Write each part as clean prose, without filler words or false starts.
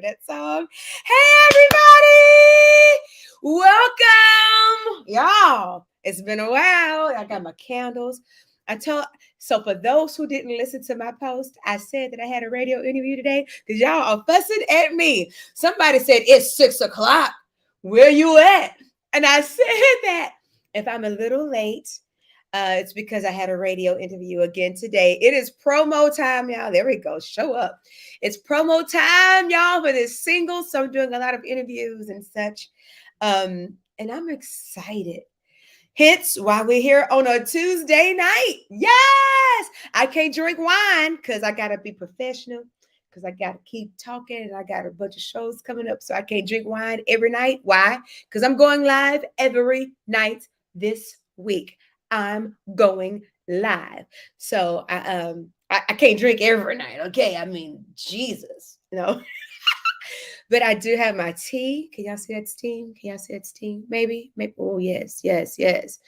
Remember that song? Hey, everybody! Welcome, y'all. It's been a while. I got my candles. I told so for those who didn't listen to my post, I said that I had a radio interview today because y'all are fussing at me. Somebody said it's 6 o'clock. Where you at? And I said that if I'm a little late, it's because I had a radio interview again today. It is promo time, y'all. There we go. Show up. It's promo time, y'all, for this single. So I'm doing a lot of interviews and such. And I'm excited. Hence why we're here on a Tuesday night. Yes, I can't drink wine because I gotta be professional. Because I gotta keep talking and I got a bunch of shows coming up, so I can't drink wine every night. Why? Because I'm going live every night this week. I'm going live, so I can't drink every night. Okay, I mean Jesus, But I do have my tea. Can y'all see that steam? Can y'all see that steam? Maybe, maybe. Oh, yes, yes, yes.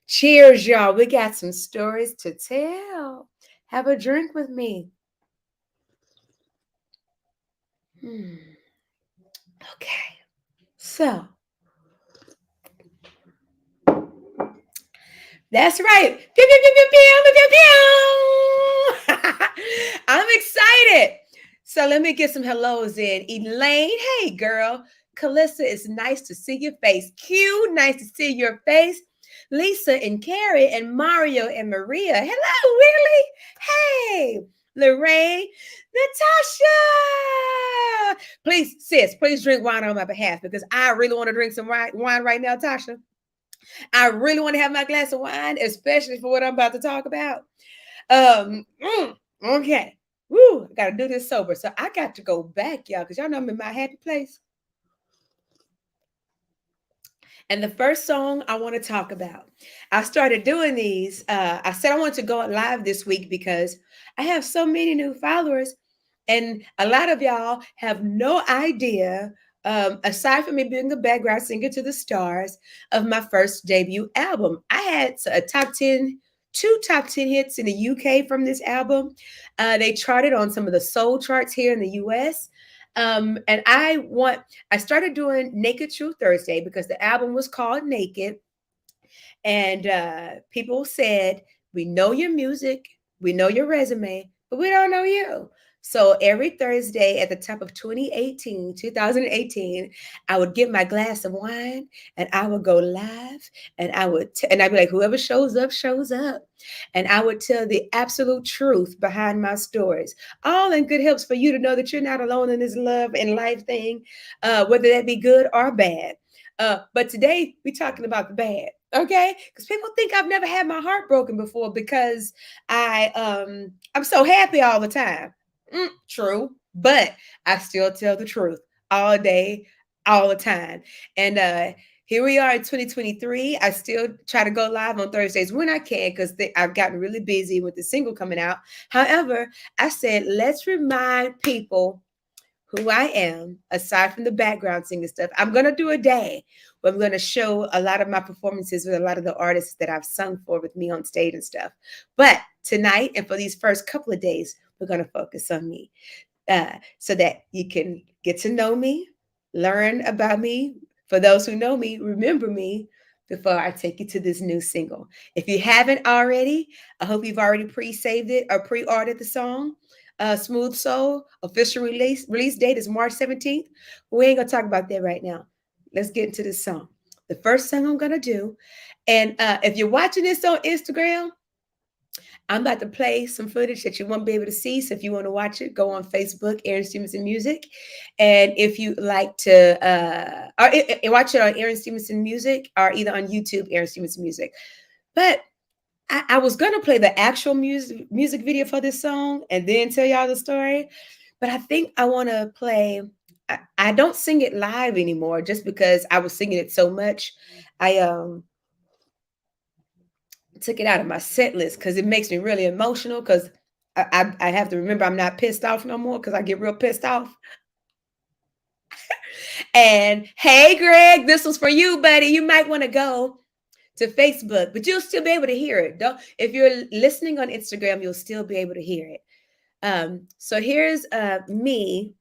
Cheers, y'all. We got some stories to tell. Have a drink with me. Okay. So, that's right. Pew, pew, pew, pew, pew, pew, pew, pew. I'm excited. So let me get some hellos in. Elaine, hey girl. Calissa, it's nice to see your face. Q, nice to see your face. Lisa and Carrie and Mario and Maria. Hello, Willie. Hey, Lorraine, Natasha. Please, sis, please drink wine on my behalf because I really want to drink some wine right now, Tasha. I really want to have my glass of wine, especially for what I'm about to talk about. Okay. Woo, I gotta do this sober. So I got to go back, y'all, because y'all know I'm in my happy place. And the first song I want to talk about, I started doing these. I said I wanted to go live this week because I have so many new followers, and a lot of y'all have no idea. Aside from me being a background singer to the stars of my first debut album, I had a two top 10 hits in the UK from this album. They charted on some of the soul charts here in the US. And I started doing Naked Truth Thursday because the album was called Naked. And people said, we know your music, we know your resume, but we don't know you. So every Thursday at the top of 2018, I would get my glass of wine and I would go live and and I'd be like, whoever shows up, shows up. And I would tell the absolute truth behind my stories, all in good helps for you to know that you're not alone in this love and life thing, whether that be good or bad. But today we're talking about the bad, okay? Because people think I've never had my heart broken before because I'm so happy all the time. True, but I still tell the truth all day, all the time. And here we are in 2023. I still try to go live on Thursdays when I can because I've gotten really busy with the single coming out. However, I said, let's remind people who I am, aside from the background singing stuff. I'm going to do a day where I'm going to show a lot of my performances with a lot of the artists that I've sung for with me on stage and stuff. But tonight and for these first couple of days, we're going to focus on me so that you can get to know me, learn about me. For those who know me, remember me before I take you to this new single. If you haven't already, I hope you've already pre-saved it or pre-ordered the song. Smooth Soul official release date is March 17th. We ain't gonna talk about that right now. Let's get into this song. The first song I'm gonna do, and if you're watching this on Instagram, I'm about to play some footage that you won't be able to see. So if you want to watch it, go on Facebook, Erin Stevenson Music. And if you like to watch it on Erin Stevenson Music or either on YouTube, Erin Stevenson Music. But I was gonna play the actual music video for this song and then tell y'all the story, but I think I want to play. I don't sing it live anymore just because I was singing it so much. I took it out of my set list because it makes me really emotional. Because I have to remember I'm not pissed off no more because I get real pissed off. And hey, Greg, this was for you, buddy. You might want to go to Facebook, but you'll still be able to hear it. Don't if you're listening on Instagram, you'll still be able to hear it. So here's me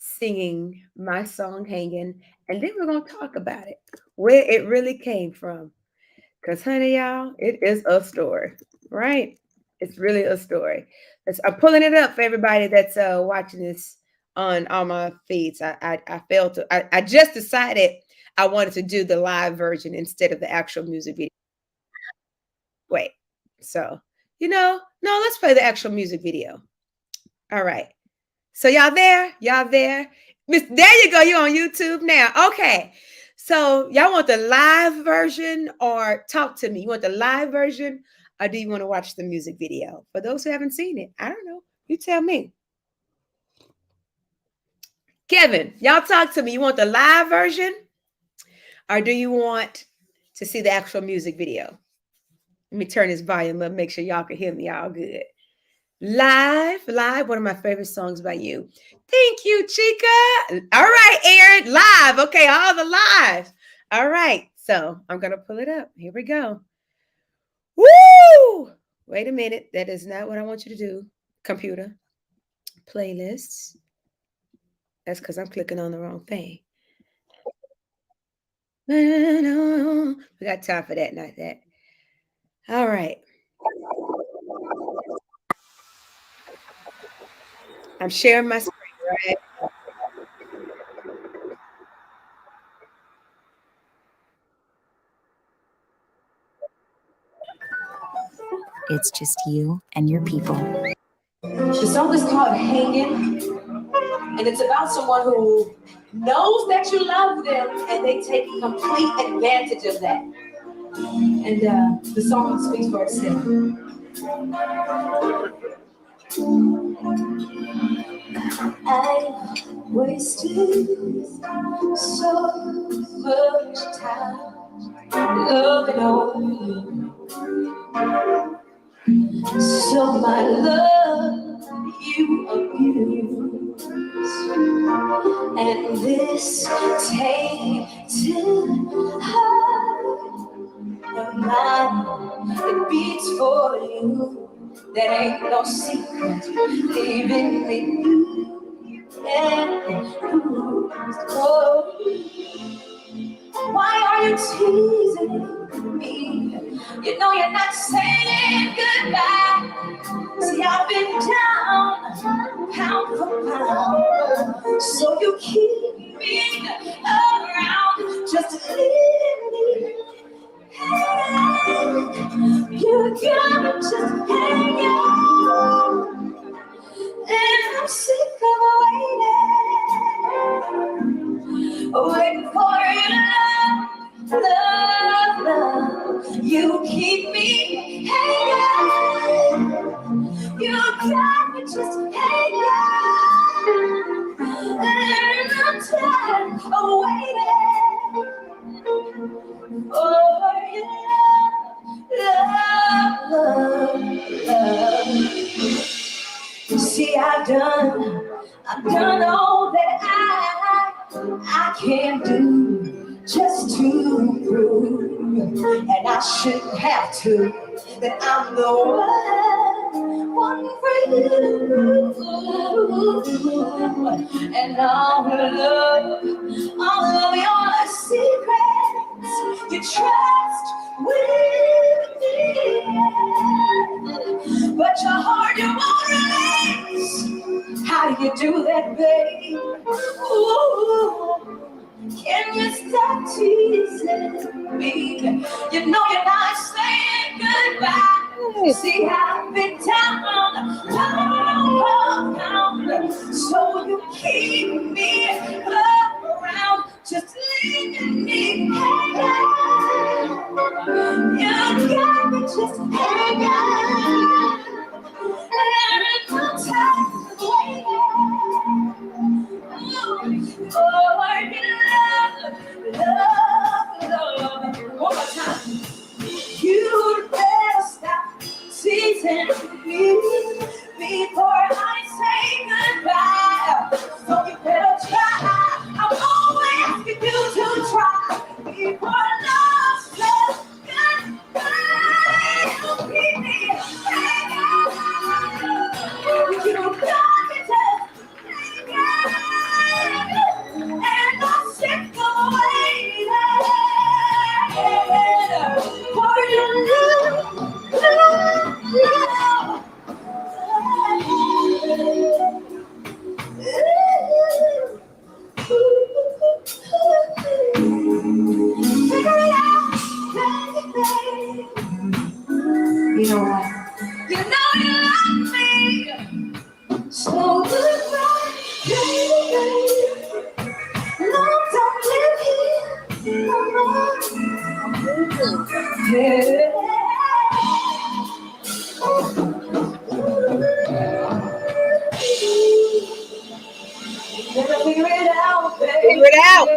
singing my song Hanging, and then we're going to talk about it, where it really came from. Because, honey, y'all, it is a story, right? It's really a story. I'm pulling it up for everybody that's watching this on all my feeds. I failed to, I just decided I wanted to do the live version instead of the actual music video. Wait, so, no, let's play the actual music video. All right. So y'all there? Y'all there? There you go. You're on YouTube now. Okay. So y'all want the live version or talk to me? You want the live version or do you want to watch the music video? For those who haven't seen it, I don't know. You tell me. Kevin, y'all talk to me. You want the live version or do you want to see the actual music video? Let me turn this volume up, make sure y'all can hear me all good. Live, one of my favorite songs by you. Thank you, Chica. All right, Erin, live. Okay, all the lives. All right, so I'm going to pull it up. Here we go. Woo! Wait a minute. That is not what I want you to do. Computer. Playlists. That's because I'm clicking on the wrong thing. We got time for that, not that. All right. I'm sharing my screen, right? It's just you and your people. The song is called Hanging, and it's about someone who knows that you love them and they take complete advantage of that. And the song speaks for itself. I wasted so much time loving on you. So my love you abuse, and this tainted heart of mine, it beats for you. That ain't no secret, leaving me and oh, why are you teasing me? You know you're not saying goodbye. See, I've been down, pound for pound, so you keep me around just to leave me. You gotta just hang on, and I'm sick of waiting for your love. You keep me hanging. You got me just hanging, and I'm tired of waiting for your love. See, I've done all that I can do just to prove, and I shouldn't have to, that I'm the one for you. And all of your secrets, you trust with me, but your heart you won't release. How do you do that, babe? Ooh. Can you stop teasing me? You know you're not saying goodbye. See, I've been down, so you keep me around, just leaving me hanging. You got me just hanging, and I'm tired of waiting. Oh, love. One more time. You better stop teasing me before I say Figure it out, baby. Figure it out.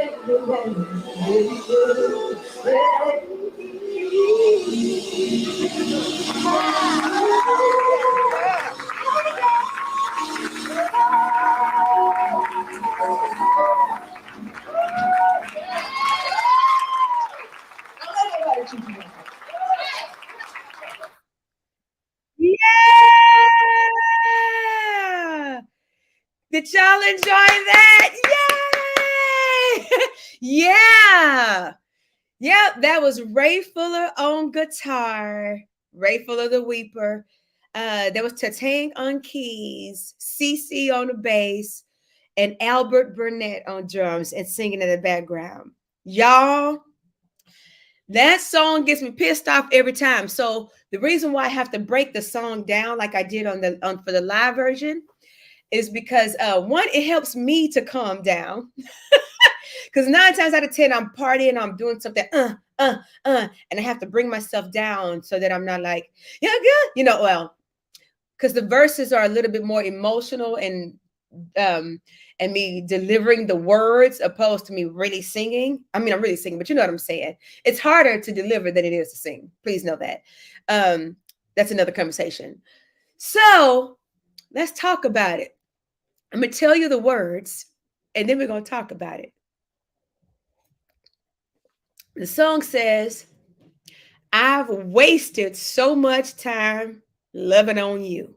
Yeah! Did y'all enjoy that? Yay! Yeah! Yep, that was Ray Fuller on guitar, Ray Fuller the Weeper. There was Tatang on keys, CC on the bass, and Albert Burnett on drums and singing in the background. Y'all, that song gets me pissed off every time. So the reason why I have to break the song down like I did for the live version is because one, it helps me to calm down. Because 9 times out of 10, I'm partying, I'm doing something, and I have to bring myself down so that I'm not like, yeah, good, well, because the verses are a little bit more emotional um and me delivering the words opposed to me really singing. I mean, I'm really singing, but you know what I'm saying. It's harder to deliver than it is to sing. Please know that. That's another conversation. So let's talk about it. I'm gonna tell you the words, and then we're gonna talk about it. The song says, I've wasted so much time loving on you.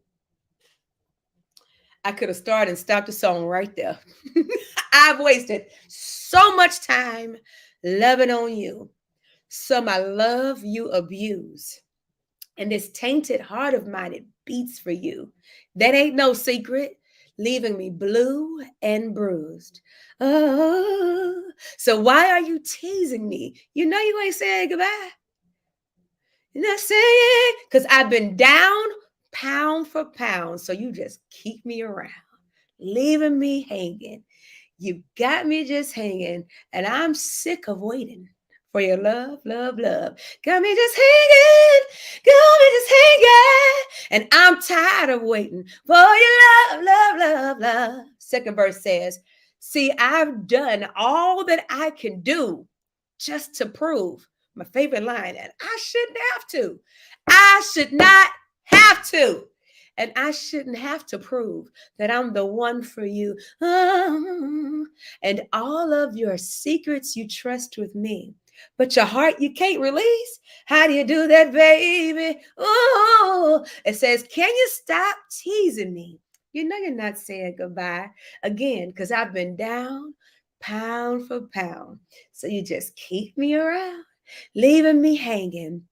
I could have started and stopped the song right there. I've wasted so much time loving on you. Some I love you abuse. And this tainted heart of mine, it beats for you. That ain't no secret, leaving me blue and bruised. Oh, so why are you teasing me? You know you ain't saying goodbye. You're not saying, because I've been down pound for pound. So you just keep me around, leaving me hanging. You got me just hanging, and I'm sick of waiting for your love, love, love. Got me just hanging, got me just hanging, and I'm tired of waiting for your love, love, love, love. Second verse says, see, I've done all that I can do just to prove my favorite line, and I shouldn't have to. I should not have to. And I shouldn't have to prove that I'm the one for you. Oh, and all of your secrets you trust with me, but your heart you can't release. How do you do that, baby? Oh, it says, can you stop teasing me? You know you're not saying goodbye again, because I've been down pound for pound. So you just keep me around, leaving me hanging.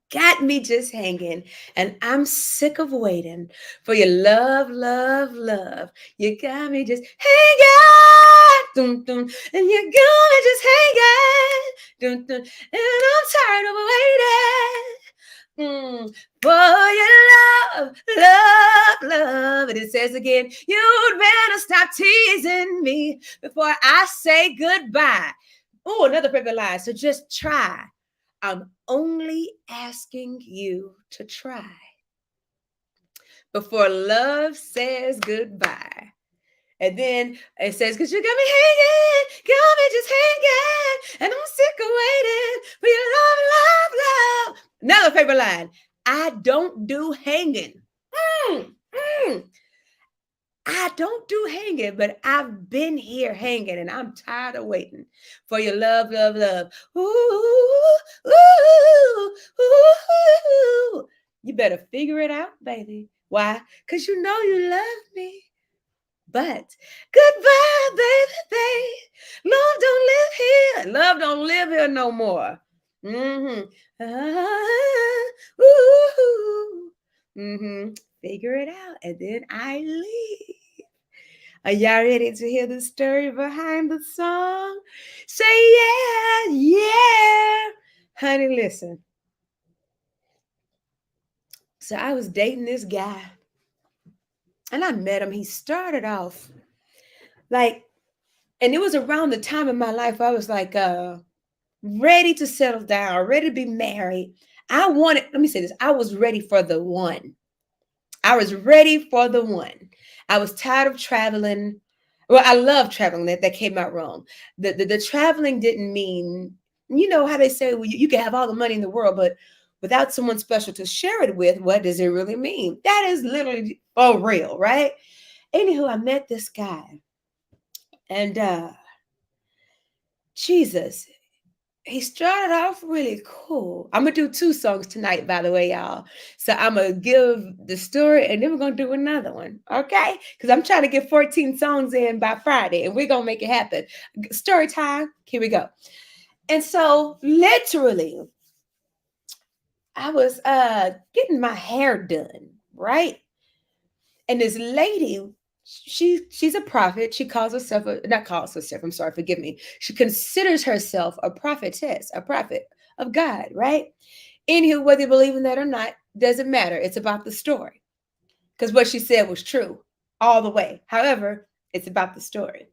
Got me just hanging, and I'm sick of waiting for your love, love, love. You got me just hanging, dun, dun, and you got me just hanging, dun, dun, and I'm tired of waiting for your love, love, love. And it says again, you'd better stop teasing me before I say goodbye. Oh, another favorite line. So just try. I'm only asking you to try before love says goodbye. And then it says, because you got me hanging, got me just hanging, and I'm sick of waiting for your love, love, love. Another favorite line, I don't do hanging. I don't do hanging, but I've been here hanging, and I'm tired of waiting for your love, love, love. Ooh, ooh, ooh. You better figure it out, baby. Why? Because you know you love me. But goodbye, baby, babe. Love don't live here. Love don't live here no more. Mm-hmm. Figure it out, and then I leave. Are y'all ready to hear the story behind the song? Say yeah, yeah. Honey, listen. So I was dating this guy, and I met him. He started off like, and it was around the time in my life I was like, ready to settle down, ready to be married. I wanted, let me say this, I was ready for the one. I was ready for the one. I was tired of traveling. Well, I love traveling. That came out wrong. The traveling didn't mean, you know how they say, well, you can have all the money in the world, but without someone special to share it with, what does it really mean? That is literally for real, right? Anywho, I met this guy, and Jesus, he started off really cool. I'm gonna do two songs tonight, by the way, y'all. So I'm gonna give the story and then we're gonna do another one, okay? Because I'm trying to get 14 songs in by Friday and we're gonna make it happen. Story time, here we go. And so literally, I was getting my hair done, right? And this lady, she's a prophet. She calls herself not calls herself, I'm sorry, forgive me. She considers herself a prophetess, a prophet of God, right? Anywho, whether you believe in that or not, doesn't matter. It's about the story. Because what she said was true all the way. However, it's about the story.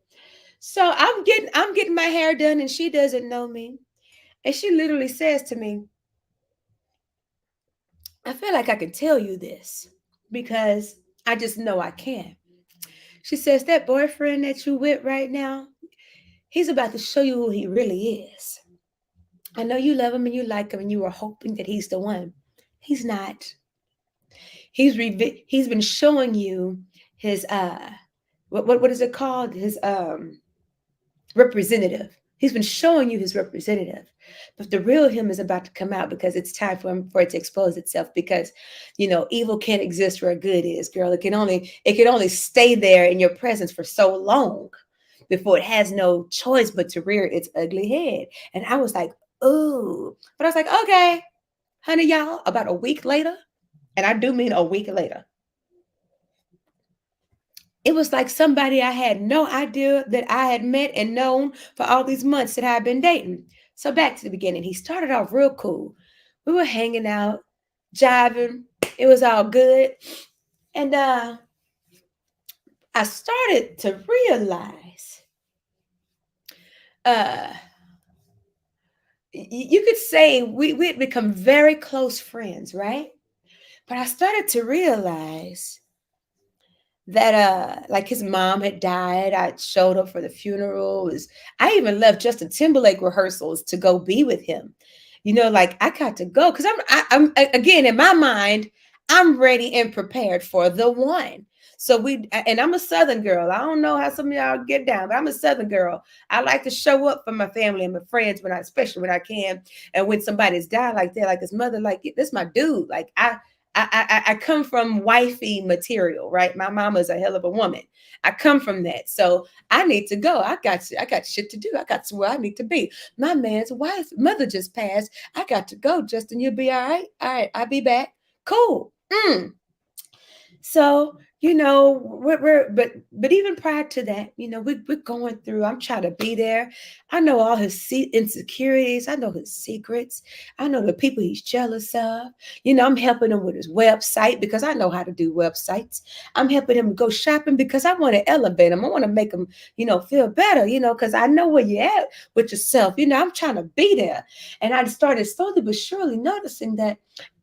So I'm getting my hair done and she doesn't know me. And she literally says to me, I feel like I can tell you this because I just know I can. She says, that boyfriend that you with right now, he's about to show you who he really is. I know you love him and you like him and you were hoping that he's the one. He's not. He's been showing you his what is it called? His representative. He's been showing you his representative. But the real him is about to come out because it's time for it to expose itself because evil can't exist where good is, girl. It can only stay there in your presence for so long before it has no choice but to rear its ugly head. And I was like, ooh. But I was like, okay, honey, y'all, about a week later, and I do mean a week later, it was like somebody I had no idea that I had met and known for all these months that I've been dating. So back to the beginning, he started off real cool. We were hanging out, jiving. It was all good. And I started to realize uh, you could say we had become very close friends, right? But I started to realize that like his mom had died. I showed up for the funeral. I even left Justin Timberlake rehearsals to go be with him. Like I got to go because I'm again in my mind, I'm ready and prepared for the one. So and I'm a Southern girl. I don't know how some of y'all get down, but I'm a Southern girl. I like to show up for my family and my friends especially when I can. And when somebody's died like that, like his mother, like this my dude. Like I come from wifey material, right? My mama's a hell of a woman. I come from that. So I need to go. I got shit to do. I got to where I need to be. My man's wife, mother just passed. I got to go. Justin, you'll be all right. All right, I'll be back. Cool. So but even prior to that, we're going through. I'm trying to be there. I know all his insecurities. I know his secrets. I know the people he's jealous of. I'm helping him with his website because I know how to do websites. I'm helping him go shopping because I want to elevate him. I want to make him, feel better. Because I know where you're at with yourself. I'm trying to be there, and I started slowly but surely noticing that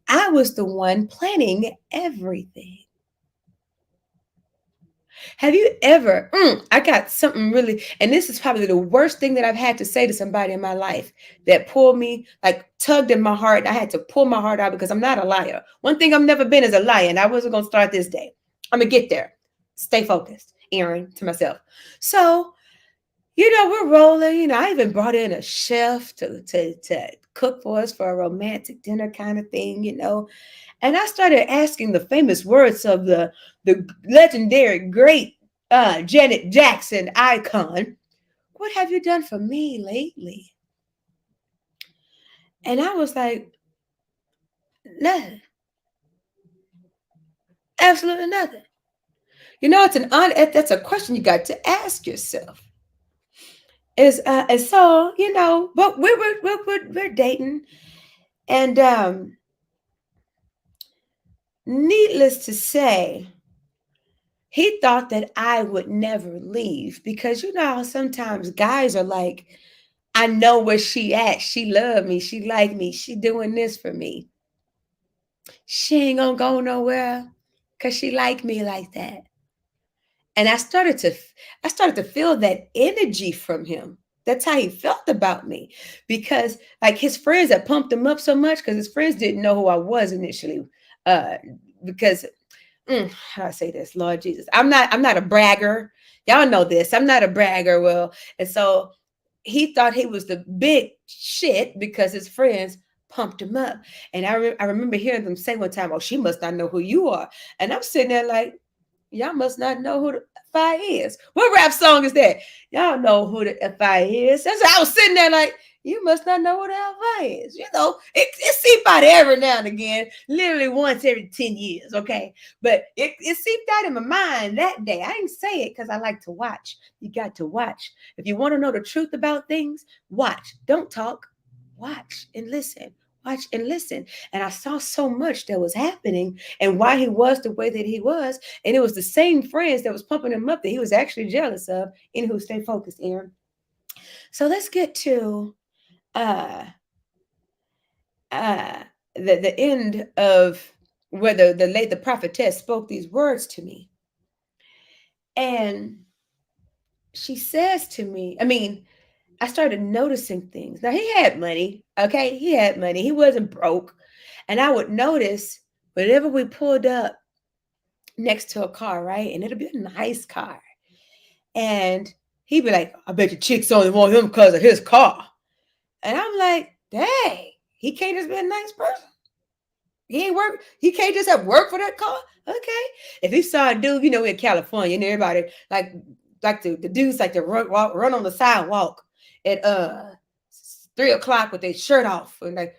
I was the one planning everything. Have you ever, I got something really, and this is probably the worst thing that I've had to say to somebody in my life that pulled me, like tugged in my heart. I had to pull my heart out because I'm not a liar. One thing I've never been is a liar, and I wasn't going to start this day. I'm going to get there. Stay focused, Erin, to myself. So, we're rolling. I even brought in a chef to cook for us for a romantic dinner kind of thing. And I started asking the famous words of the legendary great Janet Jackson icon, what have you done for me lately? And I was like, nothing, absolutely nothing. That's a question you got to ask yourself. And so but we're dating, and needless to say, he thought that I would never leave because how sometimes guys are like, I know where she at. She love me. She like me. She doing this for me. She ain't gonna go nowhere because she like me like that. And I started to feel that energy from him. That's how he felt about me, because like his friends had pumped him up so much, because his friends didn't know who I was initially. uh because how do I say this, Lord Jesus, I'm not a bragger. Y'all know this, I'm not a bragger. Well, and so he thought he was the big shit because his friends pumped him up. And I remember hearing them say one time, "Oh, she must not know who you are." And I'm sitting there like, y'all must not know who the FI is. What rap song is that? Y'all know who the FI is. That's why I was sitting there like, you must not know who the FI is. You know, it seeped out every now and again, literally once every 10 years, okay? But it seeped out in my mind that day. I didn't say it because I like to watch. You got to watch. If you want to know the truth about things, watch. Don't talk. Watch and listen. Watch and listen. And I saw so much that was happening and why he was the way that he was. And it was the same friends that was pumping him up that he was actually jealous of. In who stay focused, Erin. So let's get to uh uh the end of where the prophetess spoke these words to me. And she says to me, I mean, I started noticing things. Now he had money, okay? He had money. He wasn't broke. And I would notice whenever we pulled up next to a car, right? And it'll be a nice car. And he'd be like, "I bet the chicks only want him because of his car." And I'm like, dang, he can't just be a nice person. He ain't work. He can't just have work for that car. Okay. If he saw a dude, in California, and everybody like the dudes like to run on the sidewalk at 3 o'clock with their shirt off and like,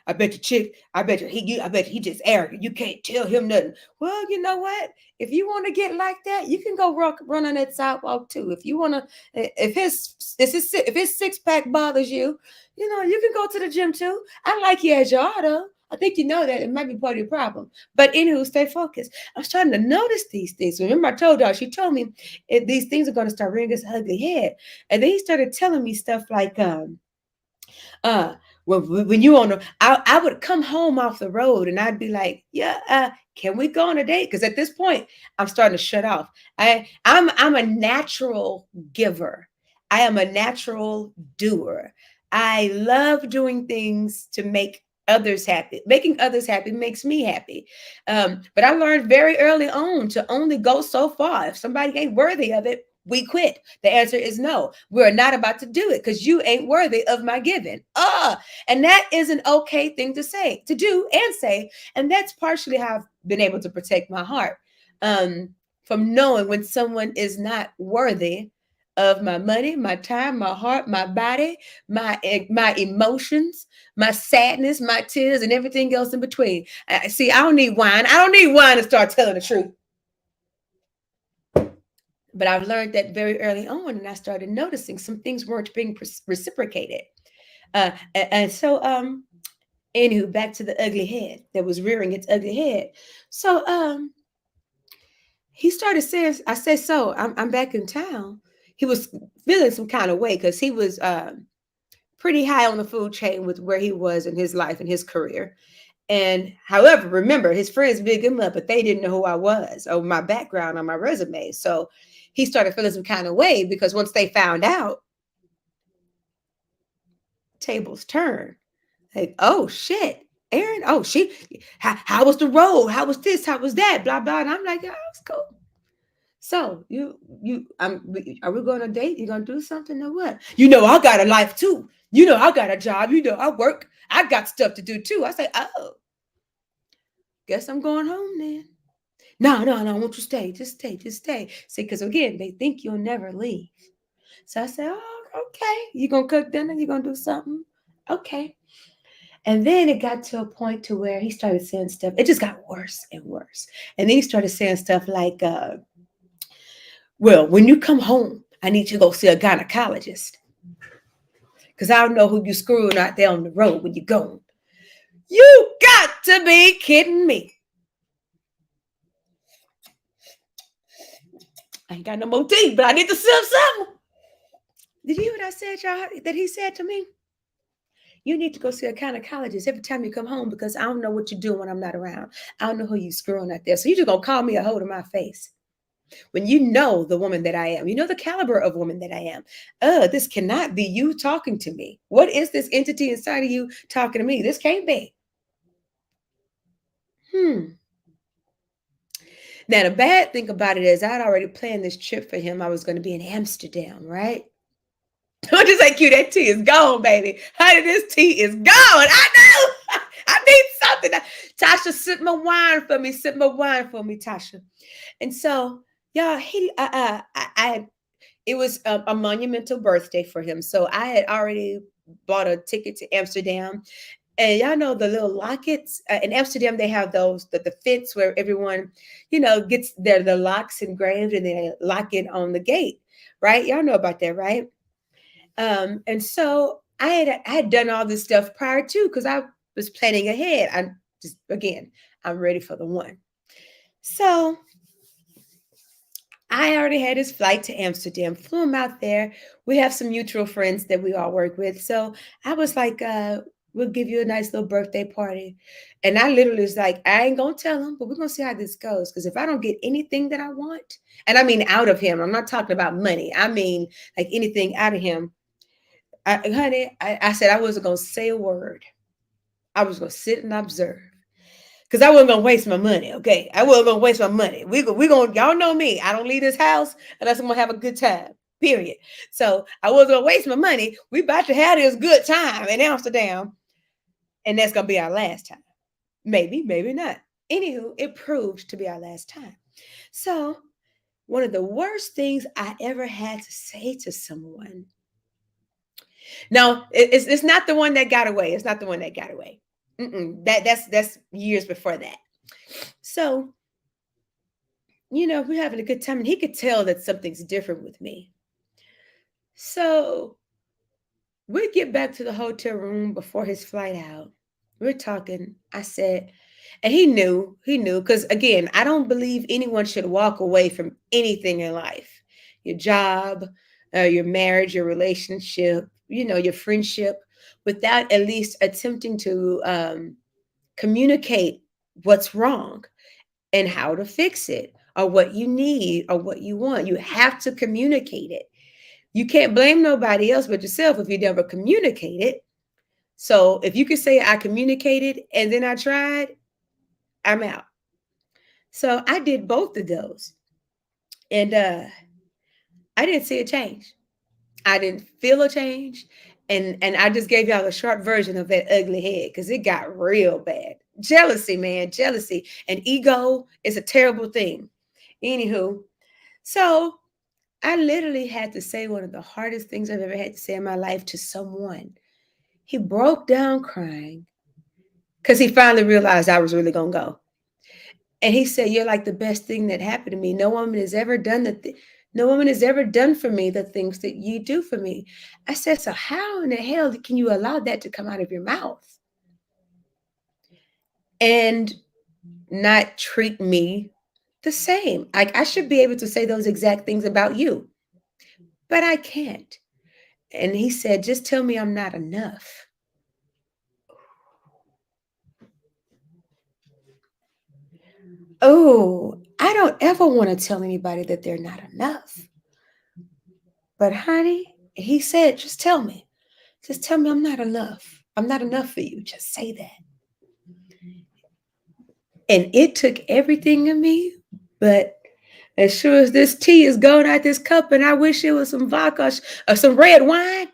I bet you chick, I bet he just arrogant. You can't tell him nothing. Well, you know what? If you want to get like that, you can go run on that sidewalk too. If you want to, if his six pack bothers you, you can go to the gym too. I like you as you are though. I think you know that it might be part of your problem. But anywho, stay focused. I'm starting to notice these things. Remember, I told y'all, she told me these things are going to start rearing its ugly head. And then he started telling me stuff like, uh when you on the I would come home off the road and I'd be like, yeah, can we go on a date? Because at this point I'm starting to shut off. I'm a natural giver. I am a natural doer. I love doing things to make others happy. Making others happy makes me happy. But I learned very early on to only go so far. If somebody ain't worthy of it, we quit. The answer is no. We're not about to do it because you ain't worthy of my giving. And that is an okay thing to say, to do and say. And that's partially how I've been able to protect my heart from knowing when someone is not worthy of my money, my time, my heart, my body, my emotions, my sadness, my tears, and everything else in between. See, I don't need wine. I don't need wine to start telling the truth. But I've learned that very early on, and I started noticing some things weren't being reciprocated. And so, anywho, back to the ugly head that was rearing its ugly head. So, he started saying, I said, so I'm back in town. He was feeling some kind of way because he was pretty high on the food chain with where he was in his life and his career. And however, remember, his friends big him up, but they didn't know who I was or my background on my resume. So he started feeling some kind of way because once they found out, tables turned. Like, oh shit, Erin, oh how was the road? How was this? How was that? Blah blah. And I'm like, yeah, it's cool. So are we going on a date? You gonna do something or what? I got a life too. I got a job. I work. I got stuff to do too. I say, oh, guess I'm going home then. No, no, no, won't you stay? Just stay, just stay. See, because again, they think you'll never leave. So I said, oh, okay. You gonna cook dinner? You gonna do something? Okay. And then it got to a point to where he started saying stuff. It just got worse and worse. And then he started saying stuff like, well, when you come home, I need you to go see a gynecologist. Because I don't know who you screwing out there on the road when you're going. You got to be kidding me. I ain't got no more tea, but I need to sip something. Did you hear what I said, y'all? That he said to me, you need to go see a gynecologist every time you come home because I don't know what you do when I'm not around. I don't know who you screwing out there. So you just gonna call me a hoe to my face. When you know the woman that I am, you know the caliber of woman that I am. This cannot be you talking to me. What is this entity inside of you talking to me? This can't be. Hmm. Now the bad thing about it is I'd already planned this trip for him. I was going to be in Amsterdam, right? I'm just like, you, that tea is gone, baby. Honey, this tea is gone. I know. I need something. Tasha, sip my wine for me. Sip my wine for me, Tasha. And so, y'all, it was a monumental birthday for him. So I had already bought a ticket to Amsterdam. And y'all know the little lockets in Amsterdam, they have those, the fence where everyone, gets the locks engraved and they lock it on the gate, right? Y'all know about that, right? And so I had done all this stuff prior to because I was planning ahead. I'm ready for the one. So I already had his flight to Amsterdam, flew him out there. We have some mutual friends that we all work with. So I was like, we'll give you a nice little birthday party. And I literally was like, I ain't gonna tell him, but we're gonna see how this goes. Because if I don't get anything that I want, and I mean out of him, I'm not talking about money. I mean like anything out of him. I said I wasn't gonna say a word. I was gonna sit and observe. Cause I wasn't gonna waste my money. Okay, I wasn't gonna waste my money. We gonna y'all know me. I don't leave this house unless I'm gonna have a good time. Period. So I wasn't gonna waste my money. We about to have this good time in Amsterdam, and that's gonna be our last time. Maybe, maybe not. Anywho, it proved to be our last time. So one of the worst things I ever had to say to someone. No, it's not the one that got away. It's not the one that got away. That's years before that. So we're having a good time, and he could tell that something's different with me. So we get back to the hotel room before his flight out. We're talking. I said, and he knew, because again, I don't believe anyone should walk away from anything in life, your job, your marriage, your relationship, your friendship, without at least attempting to communicate what's wrong and how to fix it or what you need or what you want. You have to communicate it. You can't blame nobody else but yourself if you never communicate it. So if you could say I communicated and then I tried, I'm out. So I did both of those. And I didn't see a change. I didn't feel a change. And I just gave y'all a short version of that ugly head because it got real bad. Jealousy, man, jealousy. And ego is a terrible thing. Anywho, so I literally had to say one of the hardest things I've ever had to say in my life to someone. He broke down crying because he finally realized I was really going to go. And he said, "You're like the best thing that happened to me. No woman has ever done no woman has ever done for me the things that you do for me." I said, "So how in the hell can you allow that to come out of your mouth and not treat me the same? Like I should be able to say those exact things about you, but I can't." And he said, "Just tell me I'm not enough." Oh, I don't ever want to tell anybody that they're not enough. But honey, he said, just tell me. Just tell me I'm not enough. I'm not enough for you. Just say that. And it took everything in me, but as sure as this tea is going out this cup and I wish it was some vodka or some red wine,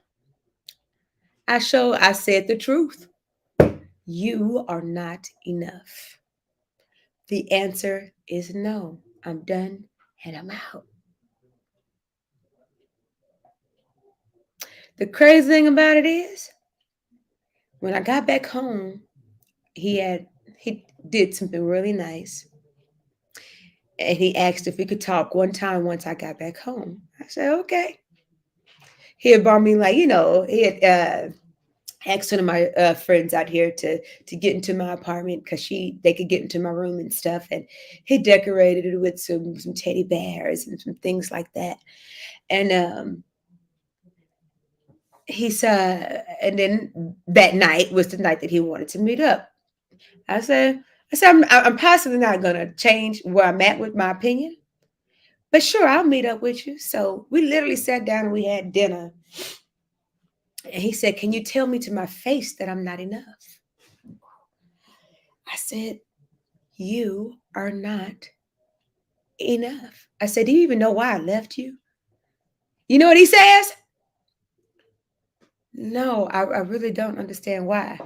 I said the truth. You are not enough. The answer is no. I'm done and I'm out. The crazy thing about it is, when I got back home, he did something really nice. And he asked if we could talk one time once I got back home. I said, okay. He had brought me he had asked one of my friends out here to get into my apartment because they could get into my room and stuff. And he decorated it with some teddy bears and some things like that. And He's and then that night was the night that he wanted to meet up. I said, I'm possibly not gonna change where I'm at with my opinion, but sure, I'll meet up with you. So we literally sat down and we had dinner. And he said, "Can you tell me to my face that I'm not enough?" I said, "You are not enough." I said, "Do you even know why I left you?" You know what he says? No, I really don't understand why.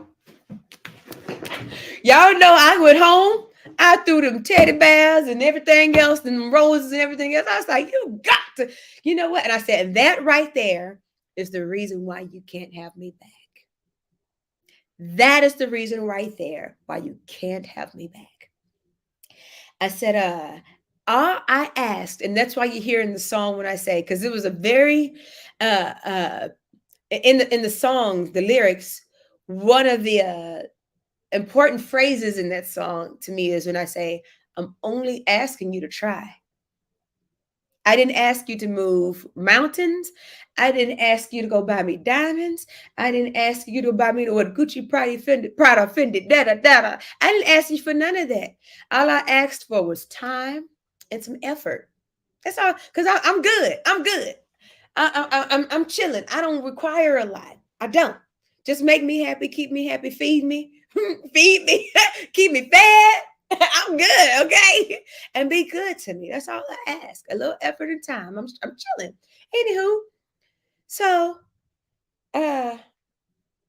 Y'all know I went home. I threw them teddy bears and everything else, and roses and everything else. I was like, "You got to, you know what?" And I said, "That right there is the reason why you can't have me back. That is the reason right there why you can't have me back." I said, all I asked, and that's why you hear in the song when I say, because it was a very in the song, the lyrics, one of the important phrases in that song to me is when I say, "I'm only asking you to try." I didn't ask you to move mountains. I didn't ask you to go buy me diamonds. I didn't ask you to buy me what Gucci, Prada, Fendi, da da da da. I didn't ask you for none of that. All I asked for was time and some effort. That's all. Cause I'm good. I'm good. I'm chilling. I don't require a lot. I don't. Just make me happy, keep me happy, feed me, feed me, keep me fed. I'm good, okay? And be good to me. That's all I ask. A little effort and time. I'm chilling. Anywho, so uh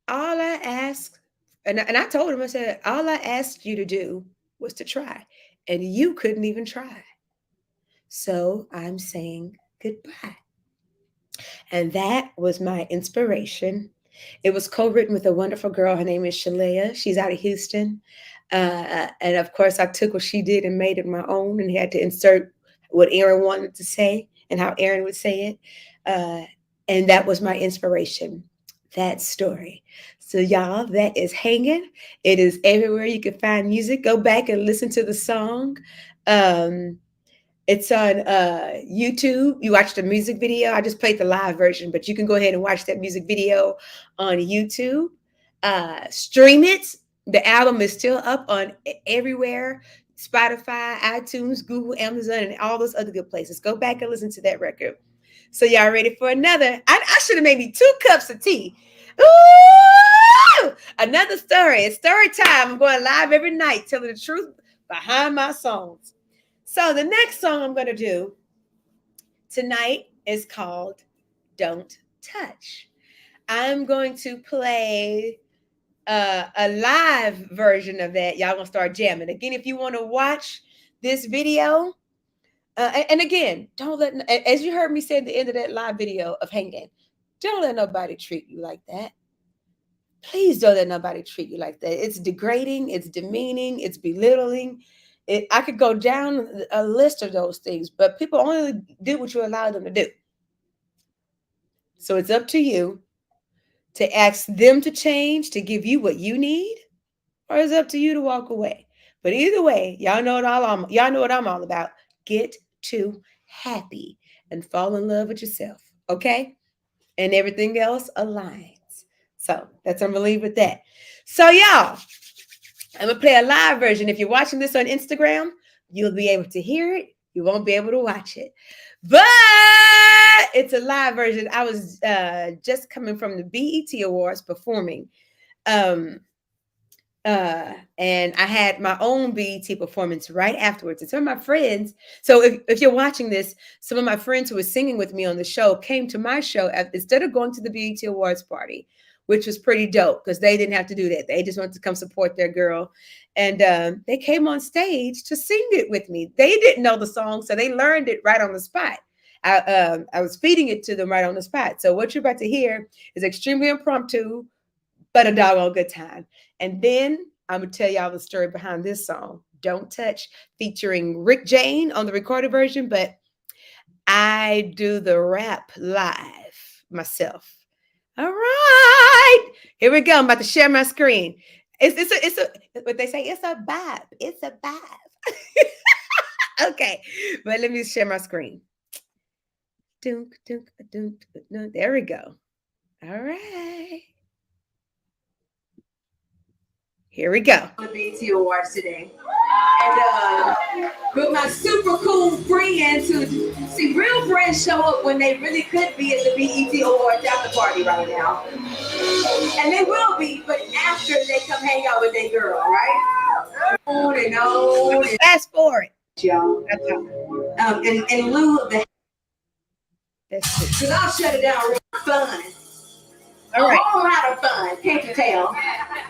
all I asked, and I told him, I said, all I asked you to do was to try. And you couldn't even try. So I'm saying goodbye. And that was my inspiration. It was co-written with a wonderful girl. Her name is Shalea. She's out of Houston. And of course, I took what she did and made it my own and had to insert what Erin wanted to say and how Erin would say it. And that was my inspiration, that story. So, y'all, that is hanging. It is everywhere you can find music. Go back and listen to the song. Um, it's on YouTube. You watch the music video. I just played the live version, but you can go ahead and watch that music video on YouTube. Stream it. The album is still up on everywhere: Spotify, iTunes, Google, Amazon, and all those other good places. Go back and listen to that record. So y'all ready for another? I should have made me 2 cups of tea. Ooh! Another story. It's story time. I'm going live every night, telling the truth behind my songs. So the next song I'm going to do tonight is called Don't Touch. I'm going to play a live version of that. Y'all gonna start jamming. Again, if you want to watch this video, and again, don't let, as you heard me say at the end of that live video of Hanging, don't let nobody treat you like that. Please don't let nobody treat you like that. It's degrading, it's demeaning, it's belittling. I could go down a list of those things, but people only do what you allow them to do. So it's up to you to ask them to change, to give you what you need, or it's up to you to walk away. But either way, y'all know what I'm all about. Get to happy and fall in love with yourself. Okay? And everything else aligns. So that's I'm gonna leave with that. So y'all, I'm gonna play a live version. If you're watching this on Instagram, you'll be able to hear it. You won't be able to watch it, but it's a live version. I was just coming from the BET Awards performing, um, and I had my own BET performance right afterwards. And some of my friends, so if you're watching this, some of my friends who were singing with me on the show came to my show instead of going to the BET Awards party, which was pretty dope because they didn't have to do that. They just wanted to come support their girl. And they came on stage to sing it with me. They didn't know the song, so they learned it right on the spot. I was feeding it to them right on the spot. So what you're about to hear is extremely impromptu, but a doggone good time. And then I'm gonna tell y'all the story behind this song, Don't Touch, featuring Rick Jane on the recorded version, but I do the rap live myself. All right, here we go. I'm about to share my screen. It's a what they say, it's a vibe. It's a vibe. Okay, but let me share my screen. Dunk, dunk, dunk, dunk. There we go. All right. Here we go. The BET Awards today. And with my super cool friends who see real friends show up when they really could be at the BET Awards after party right now. And they will be, but after they come hang out with their girl, right? On and on. Fast forward. Y'all. In lieu of the Let's because I'll shut it down real fun. All right. A whole lot of fun, can't you tell?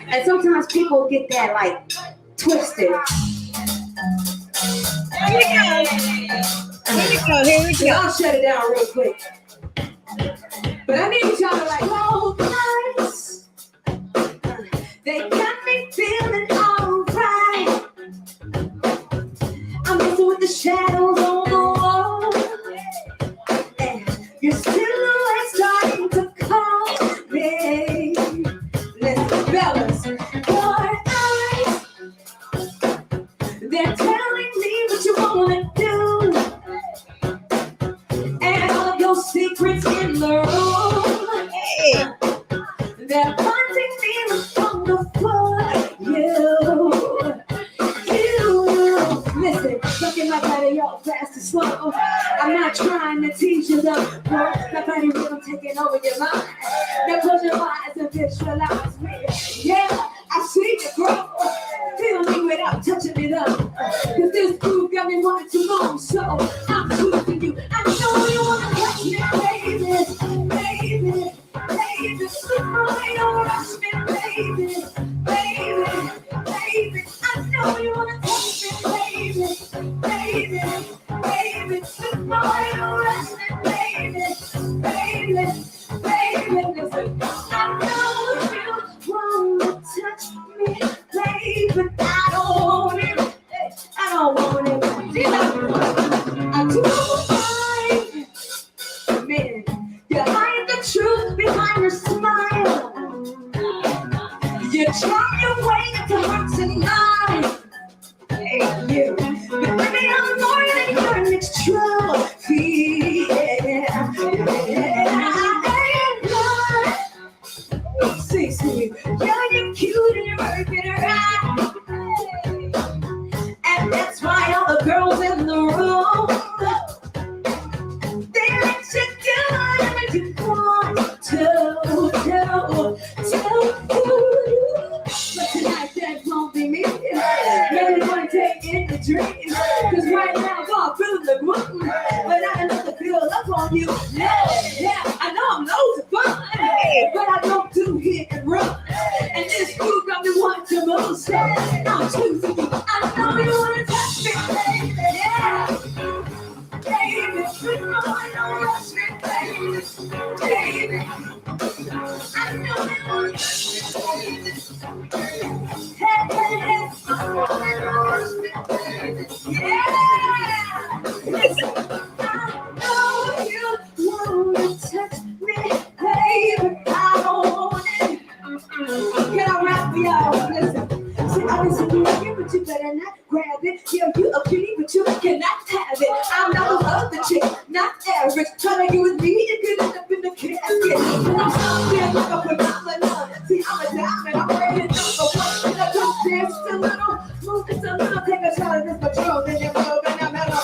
And sometimes people get that like twisted. Here we go. Here we So go. I'll shut it down real quick. But I need y'all to like, oh, guys, they got me feeling alright. I'm messing with the shadows on the wall. And your silhouette starting to call me. Listen, fellas, your eyes, they're telling me what you wanna do. And all of your secrets in the room. Hey. They're hunting me from the floor. You, listen, looking like that of y'all fast and slow. I'm not trying to teach you the words. That funny rhythm taking over your mind. Now close your eyes and visualize me. Yeah, I see you grow. Feel me without touching me though. Cause this groove got me wanting to move. So I'm choosing you. I know you wanna touch me, baby. Baby. Baby, I don't rush me, baby, baby, baby. I know you wanna touch me, baby, baby, baby. I don't rush me, baby, baby, baby. Listen, I know you wanna touch me, baby. I don't want it. I don't want it. I do like me. You hide the truth behind your smile. You try your way into hearts and minds. Hey, you. But baby, I'm more than your next trophy. Yeah. I ain't blind. See, yeah, you're cute and you're working right. And that's why all the girls in the room, they let you do whatever you want to. But tonight that won't be me. Maybe wanna take in the dream. Cause right now I'm feeling the groove. But I know to feel up on you. Yeah, I know I'm loads of fun. But I don't do hit and run. And this groove got me wanting to move. So I'm choosing you. I know you wanna touch me, baby. Yeah. Baby, don't rush me, baby. Baby, I know you want to touch me, baby. Hey, don't rush me, baby. Yeah. Listen, I know you want to touch me, baby. I don't want it. Can I rap for y'all? Listen. See, I was in here, but you better not grab it. Yeah, you a cutie, but you cannot have it. I'm not a other chick, not average. Trying to get with me, you could end up in the casket. And I'm out there like a phenomenon. See, I'm a diamond, I'm ready to go. And I just dance just a little, move just a little, take a shot of this patrol, then you move and I'm out of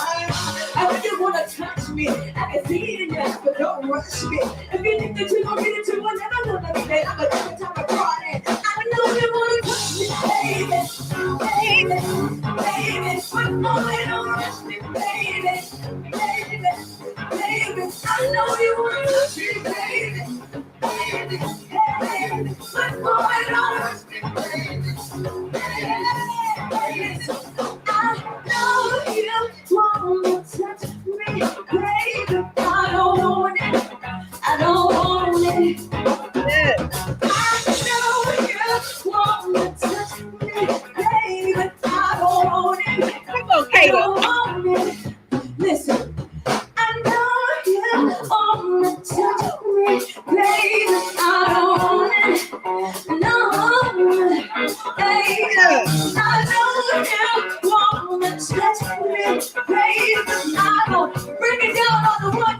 I know you wanna touch me, I can see it in your eyes, but don't rush me. If you think that you gon' get it, you will never know that day. I'm a different type of party. I know you wanna touch me, baby, baby, baby. But boy, don't rush me, baby, baby, baby. I know you wanna touch me, baby, baby, baby. But boy, don't rush me, baby, baby, baby. I know you wanna touch me, baby. I don't want it. I don't want it. I know you wanna touch me, baby. I don't want it. Come on, I Kayla. don't want it. Listen, I know you wanna touch me, baby. I don't want it. No, baby. I know you wanna touch me, baby. I don't bring it down on the one.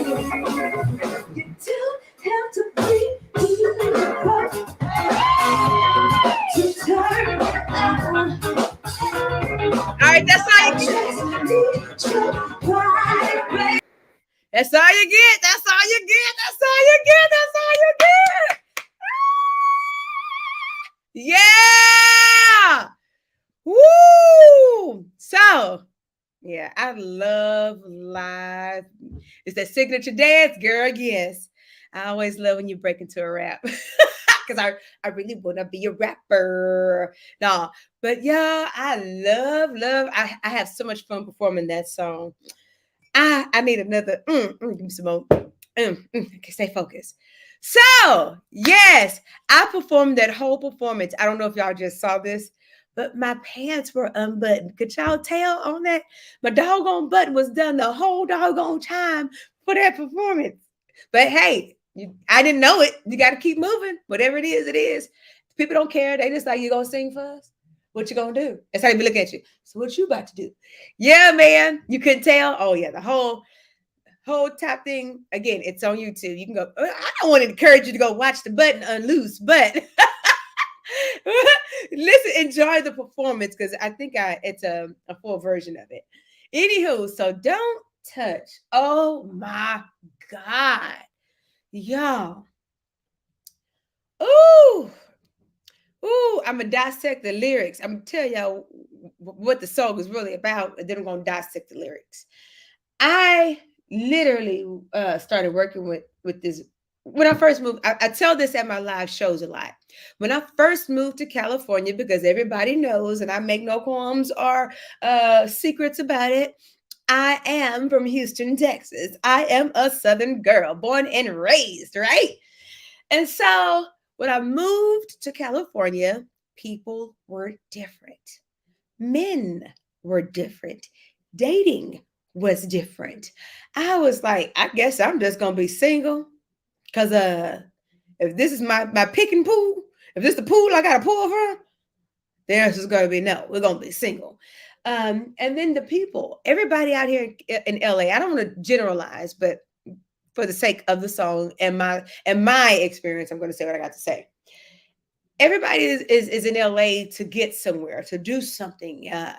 You don't have to be to turn All right, that's all you get. That's all you get. That's all you get. That's all you get. That's all you get. Yeah. Woo. So, yeah, I love live. It's that signature dance, girl. Yes. I always love when you break into a rap. Because I really want to be a rapper. No, but yeah, I love. I have so much fun performing that song. I need another. Give me some more. Okay, stay focused. So yes, I performed that whole performance. I don't know if y'all just saw this, but my pants were unbuttoned. Could y'all tell on that? My doggone button was done the whole doggone time for that performance. But hey, I didn't know it. You got to keep moving. Whatever it is, it is. People don't care. They just like, you gonna sing for us? What you gonna do? That's how they be looking at you. So what you about to do? Yeah, man. You couldn't tell. Oh yeah, the whole top thing. Again, it's on YouTube. You can go. I don't want to encourage you to go watch the button unloose, but listen, enjoy the performance because I think it's a full version of it. Anywho, so don't touch. Oh my God, y'all. Ooh. Ooh, I'm gonna dissect the lyrics. I'm gonna tell y'all what the song is really about, and then I'm gonna dissect the lyrics. I literally started working with this when I first moved. I tell this at my live shows a lot. When I first moved to California, because everybody knows, and I make no qualms or secrets about it. I am from Houston, Texas. I am a Southern girl, born and raised, right? And so when I moved to California, people were different. Men were different. Dating was different. I was like, I guess I'm just gonna be single. Cause if this is my picking pool, if this is the pool I gotta pull from, there's just gonna be no, we're gonna be single. And then the people, everybody out here in LA, I don't want to generalize, but for the sake of the song and my experience, I'm going to say what I got to say. Everybody is in LA to get somewhere, to do something. Yeah,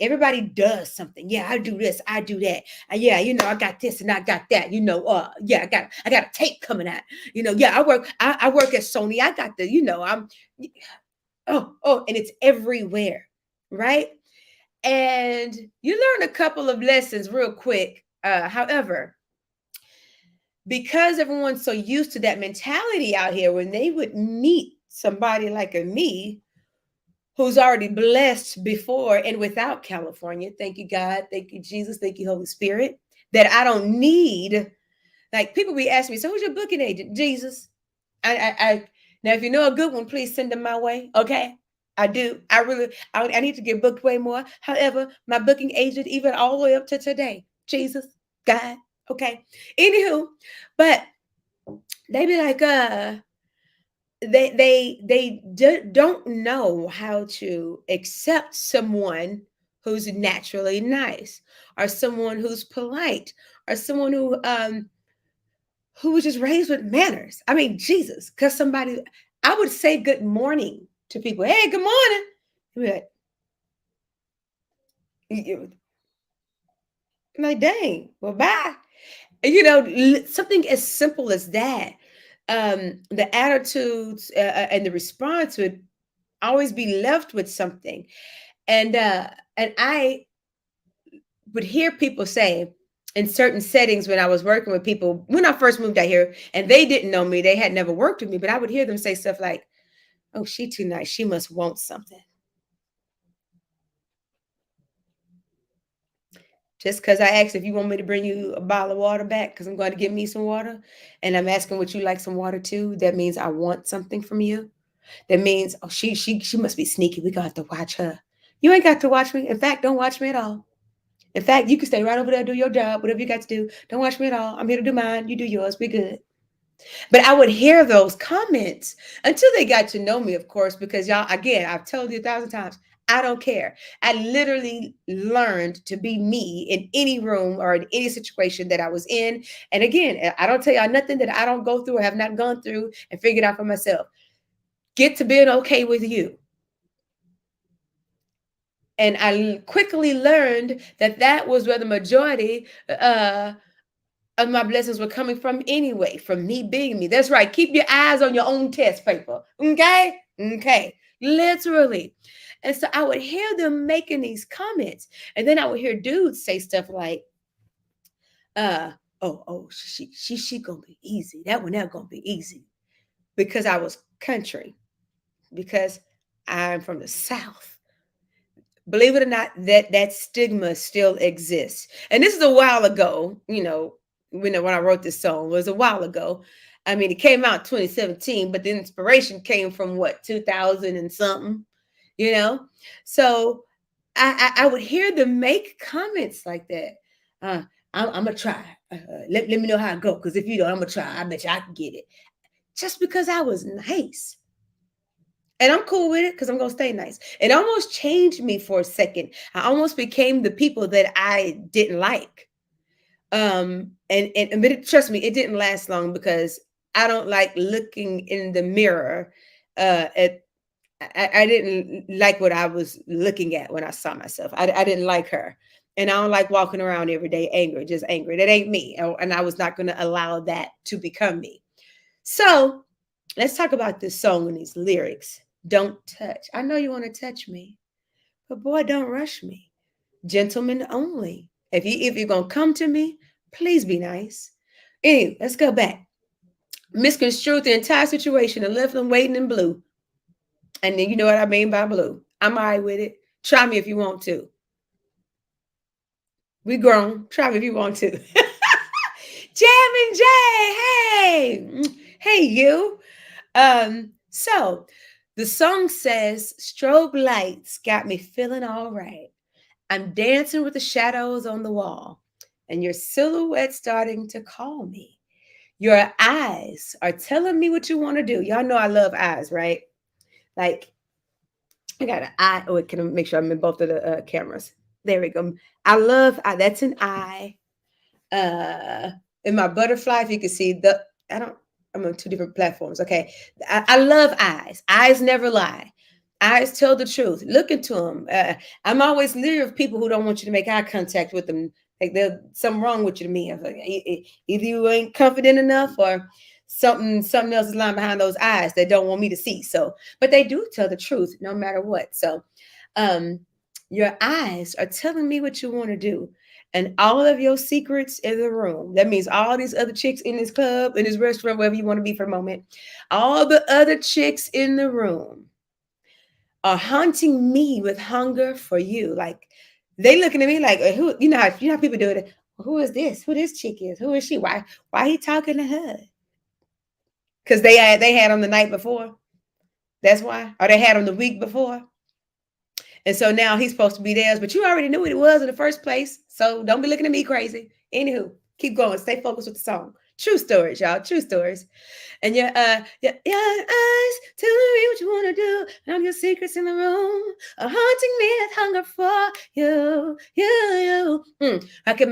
everybody does something. Yeah, I do this, I do that. Yeah, I got this and I got that. Yeah, I got a tape coming out. Yeah, I work at Sony. I got the, I'm and it's everywhere, right? And you learn a couple of lessons real quick. However, because everyone's so used to that mentality out here, when they would meet somebody like me who's already blessed before and without California, thank you, God, thank you, Jesus, thank you, Holy Spirit, that I don't need. Like, people be asking me, so who's your booking agent? Jesus. I now, if you know a good one, please send them my way. Okay. I do. I need to get booked way more. However, my booking agent, even all the way up to today, Jesus, God. Okay. Anywho, but they be like, don't know how to accept someone who's naturally nice, or someone who's polite, or someone who was just raised with manners. I mean, Jesus, because I would say good morning to people. Hey, good morning. They'd be like, dang, well, bye. Something as simple as that. The attitudes and the response would always be left with something. And I would hear people say in certain settings, when I was working with people when I first moved out here, and they didn't know me, they had never worked with me, but I would hear them say stuff like, oh, she too nice, she must want something. Just because I asked if you want me to bring you a bottle of water back, because I'm going to get me some water, and I'm asking would you like some water too, that means I want something from you. That means, oh, she must be sneaky, we gonna have to watch her. You ain't got to watch me. In fact, don't watch me at all. In fact, you can stay right over there, do your job, whatever you got to do. Don't watch me at all. I'm here to do mine. You do yours. We good. But I would hear those comments until they got to know me, of course, because y'all, again, I've told you 1,000 times, I don't care. I literally learned to be me in any room or in any situation that I was in. And again, I don't tell y'all nothing that I don't go through or have not gone through and figured out for myself. Get to being okay with you. And I quickly learned that that was where the majority of my blessings were coming from anyway, from me being me. That's right. Keep your eyes on your own test paper. Okay? Okay. Literally. And so I would hear them making these comments. And then I would hear dudes say stuff like, uh, she gonna be easy. That one not gonna be easy. Because I was country. Because I'm from the South. Believe it or not, that stigma still exists. And this is a while ago, when I wrote this song, it was a while ago. I mean, it came out 2017, but the inspiration came from what, 2000 and something, you know? So I would hear them make comments like that. I'm gonna try. Let me know how it go. Because if you don't, I'm gonna try. I bet you I can get it. Just because I was nice. And I'm cool with it because I'm gonna stay nice. It almost changed me for a second. I almost became the people that I didn't like. But trust me, it didn't last long because I don't like looking in the mirror. I didn't like what I was looking at when I saw myself. I didn't like her, and I don't like walking around every day angry, just angry. That ain't me, and I was not going to allow that to become me. So let's talk about this song and these lyrics. Don't touch. I know you want to touch me, but boy, don't rush me. Gentlemen only. If you're gonna come to me, please be nice. Anyway, let's go back. Misconstrued the entire situation and left them waiting in blue. And then you know what I mean by blue. I'm all right with it. Try me if you want to. We grown. Try me if you want to. Jammin' Jay, hey, hey you. So the song says, strobe lights got me feeling all right. I'm dancing with the shadows on the wall, and your silhouette starting to call me. Your eyes are telling me what you want to do. Y'all know I love eyes, right? Like, I got an eye. Oh, can I make sure I'm in both of the cameras? There we go. I love eye. That's an eye. In my butterfly, if you can see I'm on two different platforms. Okay. I love eyes. Eyes never lie. Eyes tell the truth. Look into them. I'm always leery of people who don't want you to make eye contact with them. Like there's something wrong with you to me. Like, either you ain't confident enough or something else is lying behind those eyes that don't want me to see. So, but they do tell the truth no matter what. So, your eyes are telling me what you want to do. And all of your secrets in the room. That means all these other chicks in this club, in this restaurant, wherever you want to be for a moment. All the other chicks in the room are haunting me with hunger for you. Like they looking at me like, who? You know how people do it. Who is this? Who this chick is? Who is she? Why he talking to her? Because they had on the night before. That's why. Or they had on the week before. And so now he's supposed to be theirs, but you already knew what it was in the first place. So don't be looking at me crazy. Anywho, keep going. Stay focused with the song. True stories, y'all. True stories. And your eyes telling me what you want to do. And I'm your secrets in the room are haunting me with hunger for you. Rocking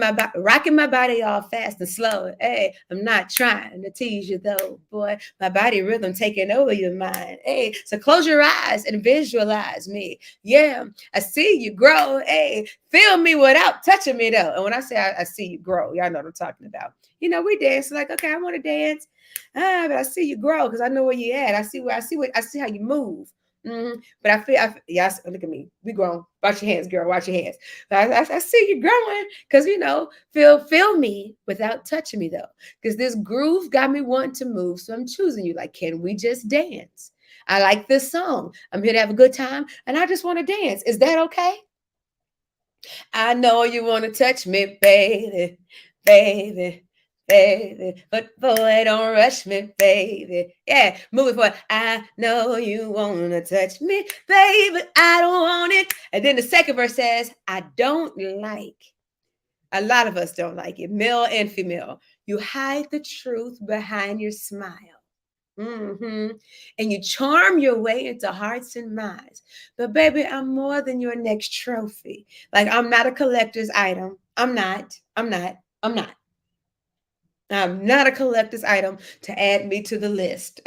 my body all fast and slow. Hey, I'm not trying to tease you though, boy. My body rhythm taking over your mind. Hey, so close your eyes and visualize me. Yeah, I see you grow. Hey, feel me without touching me though. And when I say I see you grow, y'all know what I'm talking about. We dance like, okay, I want to dance. But I see you grow because I know where you at. I see how you move. But I feel, yes, look at me. We grown. Watch your hands, girl. Watch your hands. But I see you growing because, feel me without touching me though. Because this groove got me wanting to move. So I'm choosing you. Like, can we just dance? I like this song. I'm here to have a good time and I just want to dance. Is that okay? I know you want to touch me, baby, baby. Baby, but boy, don't rush me, baby. Yeah, move it forward. I know you wanna touch me, baby. I don't want it. And then the second verse says, I don't like. A lot of us don't like it, male and female. You hide the truth behind your smile. hmm And you charm your way into hearts and minds. But baby, I'm more than your next trophy. Like I'm not a collector's item. I'm not. I'm not. I'm not. I'm not a collector's item to add me to the list.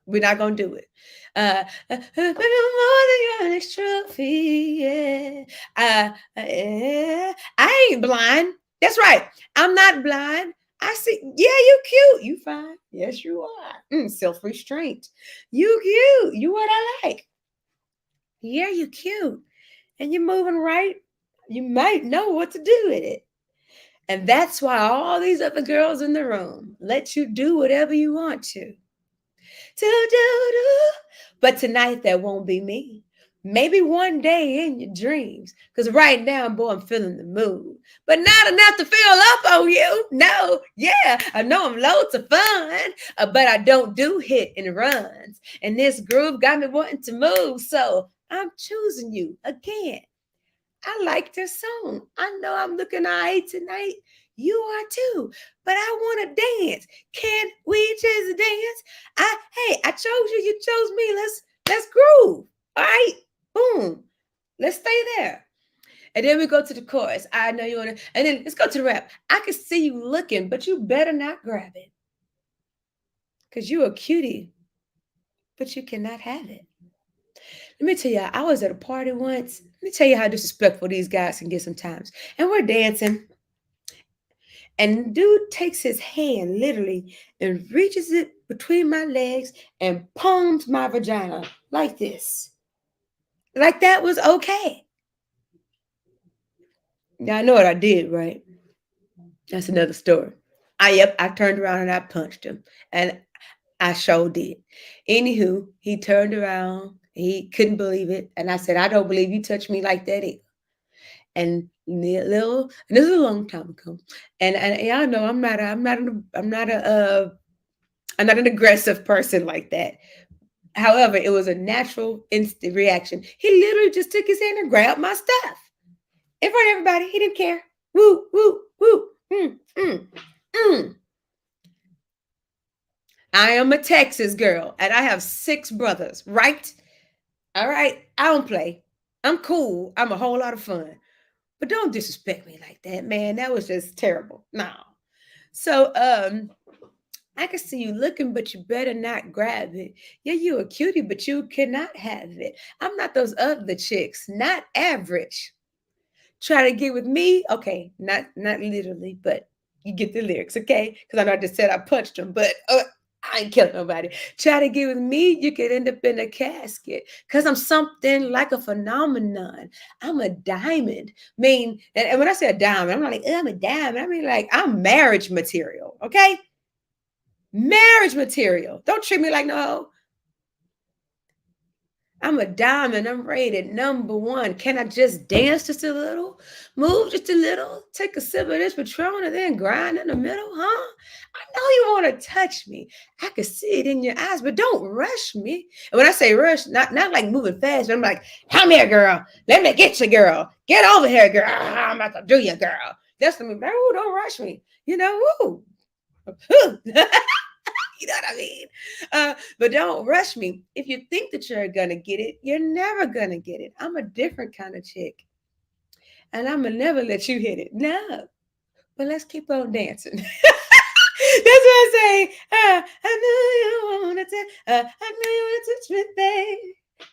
We're not gonna do it. Baby, I'm more than your next trophy. Yeah. I ain't blind. That's right. I'm not blind. I see. Yeah, you cute. You fine. Yes, you are. Self restraint. You cute. You what I like. Yeah, you cute. And you're moving right. You might know what to do with it. And that's why all these other girls in the room let you do whatever you want to. Do. But tonight, that won't be me. Maybe one day in your dreams. Because right now, boy, I'm feeling the mood. But not enough to fill up on you. No, yeah, I know I'm loads of fun. But I don't do hit and runs. And this groove got me wanting to move. So I'm choosing you again. I like this song. I know I'm looking all right tonight. You are too. But I want to dance. Can we just dance? I chose you. You chose me. Let's groove. All right. Boom. Let's stay there. And then we go to the chorus. I know you want to. And then let's go to the rap. I can see you looking, but you better not grab it. Because you a cutie, but you cannot have it. Let me tell you, I was at a party once. Let me tell you how disrespectful these guys can get sometimes. And we're dancing. And dude takes his hand literally and reaches it between my legs and palms my vagina like this. Like that was okay. Now I know what I did, right? That's another story. I turned around and I punched him. And I sure did. Anywho, he turned around. He couldn't believe it. And I said, I don't believe you touched me like that either. And this is a long time ago. And y'all know I'm not an aggressive person like that. However, it was a natural instant reaction. He literally just took his hand and grabbed my stuff in front of everybody. He didn't care. Woo, woo, woo. Mm. I am a Texas girl and I have 6 brothers, right? All right. I don't play. I'm cool. I'm a whole lot of fun. But don't disrespect me like that, man. That was just terrible. No. So I can see you looking, but you better not grab it. Yeah, you a cutie, but you cannot have it. I'm not those other chicks, not average. Try to get with me, okay? Not literally, but you get the lyrics, okay? Because I know I just said I punched him, but I ain't killing nobody. Try to get with me, you could end up in a casket. Because I'm something like a phenomenon. I'm a diamond. I mean, and when I say a diamond, I'm not like, I'm a diamond. I mean, like, I'm marriage material, okay? Marriage material. Don't treat me like no hoe. I'm a diamond. I'm rated #1. Can I just dance just a little? Move just a little? Take a sip of this Patron and then grind in the middle? Huh? I know you want to touch me. I can see it in your eyes, but don't rush me. And when I say rush, not like moving fast, but I'm like, come here, girl. Let me get you, girl. Get over here, girl. I'm about to do you, girl. That's the move. Oh, don't rush me. You know, woo. You know what I mean? But don't rush me. If you think that you're gonna get it, you're never gonna get it. I'm a different kind of chick, and I'm gonna never let you hit it. No, but let's keep on dancing. That's what I say. I knew you wanted to. I knew you wanted to touch me, babe.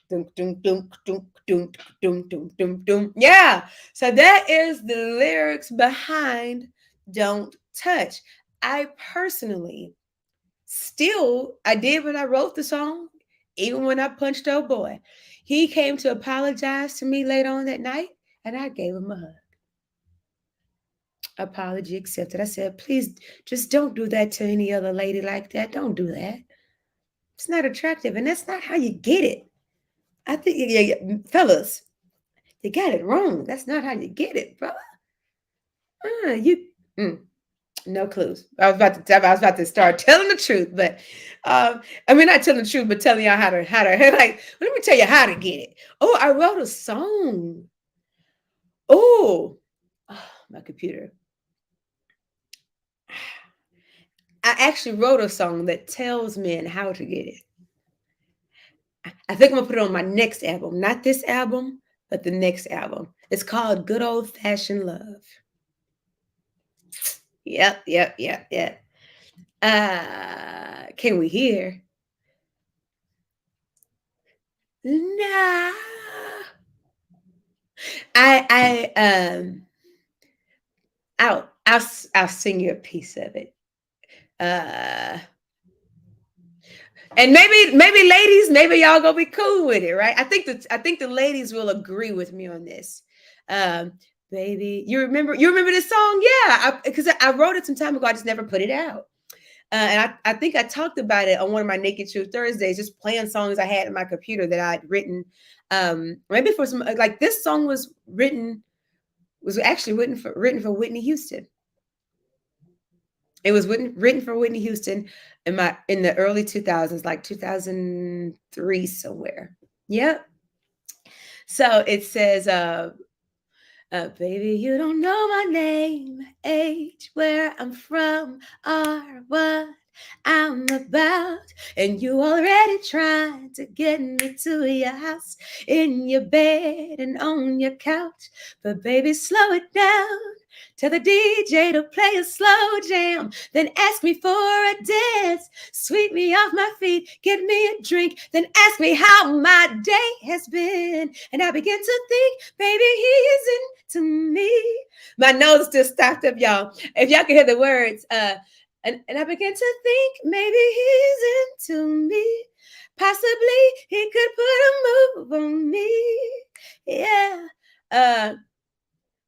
Dum, dum, dum, dum, dum, dum, dum, dum, dum. Yeah. So that is the lyrics behind "Don't Touch." I personally still, I did when I wrote the song, even when I punched old boy. He came to apologize to me later on that night, and I gave him a hug. Apology accepted. I said, please just don't do that to any other lady like that. Don't do that. It's not attractive, and that's not how you get it. I think, fellas, you got it wrong. That's not how you get it, brother. You. No clues. I was about to start telling the truth, but I mean not telling the truth, but telling y'all how to like. Let me tell you how to get it. Oh, I wrote a song. Oh, my computer. actually wrote a song that tells men how to get it. I think I'm gonna put it on my next album, not this album, but the next album. It's called Good Old Fashioned Love. Yep, yep, yep, yep. Can we hear? Nah. I I'll sing you a piece of it. Uh and maybe ladies, maybe y'all gonna be cool with it, right? I think the ladies will agree with me on this. Um, baby, you remember this song? Yeah, because I wrote it some time ago. I just never put it out. And I think I talked about it on one of my Naked Truth Thursdays, just playing songs I had in my computer that I'd written. Maybe for some, like this song was actually written for Whitney Houston. It was written for Whitney Houston in the early 2000s, like 2003 somewhere. Yep. So it says, baby, you don't know my name, age, where I'm from, or what I'm about. And you already tried to get me to your house, in your bed and on your couch. But baby, slow it down. Tell the DJ to play a slow jam. Then ask me for a dance. Sweep me off my feet. Get me a drink. Then ask me how my day has been. And I begin to think, baby, he is into me. My nose just stopped up, y'all. If y'all can hear the words, and I begin to think maybe he's into me. Possibly he could put a move on me. Yeah.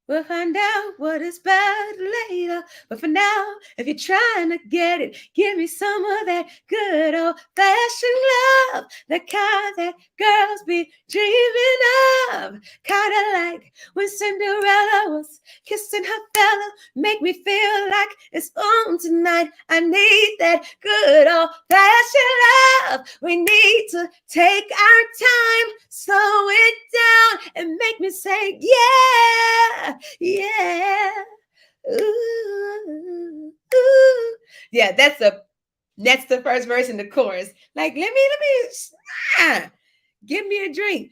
We'll find out what it's about later. But for now, if you're trying to get it, give me some of that good old fashioned love. The kind that girls be dreaming of. Kind of like when Cinderella was kissing her fella. Make me feel like it's on tonight. I need that good old fashioned love. We need to take our time, slow it down, and make me say, yeah. Yeah. Ooh, ooh. Yeah, that's the first verse in the chorus. Like, give me a drink.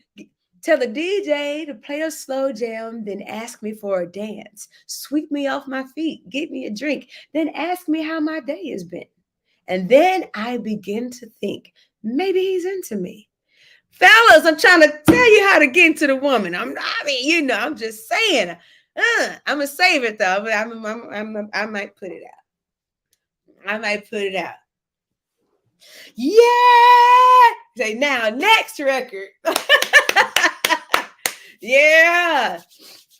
Tell the DJ to play a slow jam, then ask me for a dance. Sweep me off my feet, get me a drink, then ask me how my day has been. And then I begin to think, maybe he's into me. Fellas, I'm trying to tell you how to get into the woman. I'm just saying. I'm gonna save it though, but I might put it out. Yeah. Say now, next record. Yeah.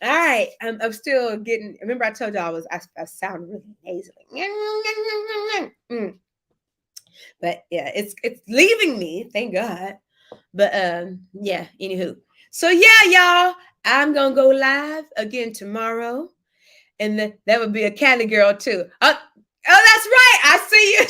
All right. I'm still getting. Remember, I told y'all I sound really nasally. But yeah, it's leaving me. Thank God. But yeah, anywho. So yeah, y'all, I'm gonna go live again tomorrow. And that would be a Cali girl too. Oh, that's right. I see you.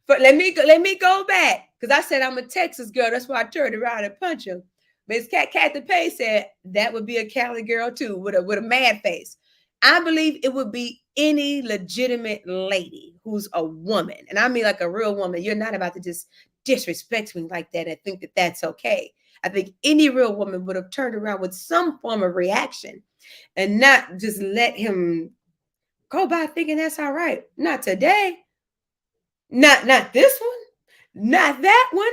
But let me go back. Because I said I'm a Texas girl. That's why I turned around and punched him. Miss Kathy Pay said that would be a Cali girl too, with a mad face. I believe it would be any legitimate lady who's a woman. And I mean like a real woman. You're not about to just disrespect me like that and think that that's okay. I think any real woman would have turned around with some form of reaction and not just let him go by thinking that's all right. Not today. Not this one. Not that one.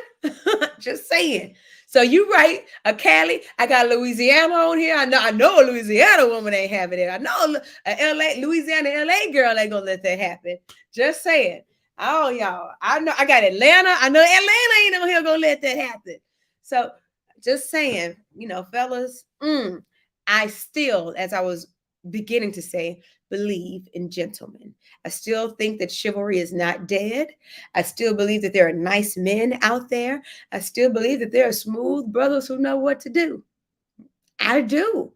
Just saying. So you right, a Cali. I got Louisiana on here. I know a Louisiana woman ain't having it. I know a Louisiana LA girl ain't gonna let that happen. Just saying. Oh, y'all. I know I got Atlanta. I know Atlanta ain't on here gonna let that happen. So just saying, fellas, I still, as I was beginning to say, believe in gentlemen. I still think that chivalry is not dead. I still believe that there are nice men out there. I still believe that there are smooth brothers who know what to do. I do.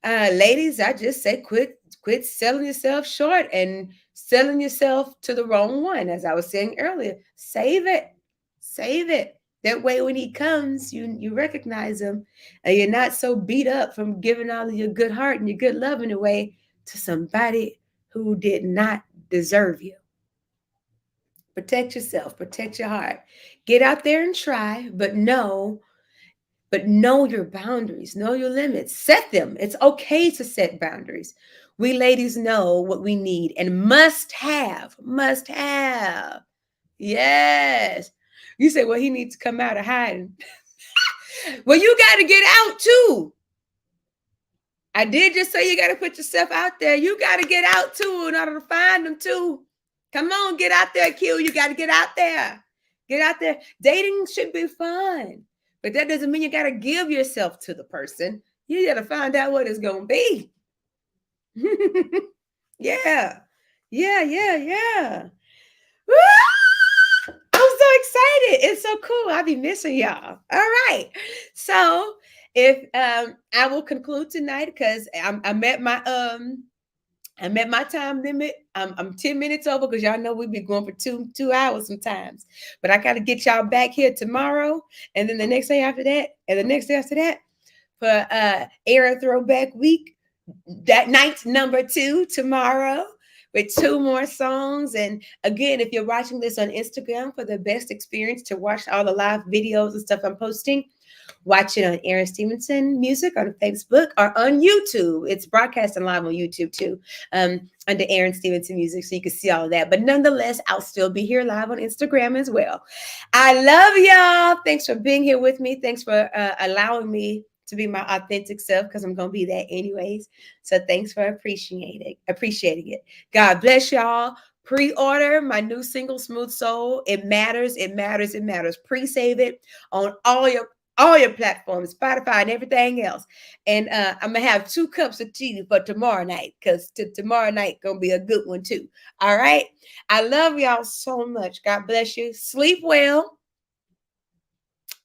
Ladies, I just say quit selling yourself short and selling yourself to the wrong one. As I was saying earlier, save it. That way when he comes, you recognize him and you're not so beat up from giving all of your good heart and your good loving away to somebody who did not deserve you. Protect yourself, protect your heart. Get out there and try, but know your boundaries, know your limits, set them. It's okay to set boundaries. We ladies know what we need and must have, must have. Yes. You say, well, he needs to come out of hiding. Well, you got to get out too. I did just say you got to put yourself out there. You got to get out too in order to find them too. Come on, get out there, Q. You got to get out there. Get out there. Dating should be fun, but that doesn't mean you got to give yourself to the person. You got to find out what it's going to be. Yeah. Yeah, yeah, yeah. Woo! I'm so excited. It's so cool. I'll be missing y'all. All right. So if I will conclude tonight because I'm at my time limit. I'm 10 minutes over because y'all know we be going for two hours sometimes. But I got to get y'all back here tomorrow, and then the next day after that, and the next day after that for Erin Throwback Week. That night number 2 tomorrow with 2 more songs. And again, if you're watching this on Instagram for the best experience to watch all the live videos and stuff I'm posting, watch it on Erin Stevenson Music on Facebook or on YouTube. It's broadcasting live on YouTube too, under Erin Stevenson Music, so you can see all of that. But nonetheless, I'll still be here live on Instagram as well. I love y'all. Thanks for being here with me. Thanks for allowing me to be my authentic self, because I'm going to be that anyways. So thanks for appreciating it. God bless y'all. Pre-order my new single, Smooth Soul. It matters. It matters. It matters. Pre-save it on all your platforms, Spotify and everything else. And I'm going to have 2 cups of tea for tomorrow night, because tomorrow night going to be a good one too. All right. I love y'all so much. God bless you. Sleep well.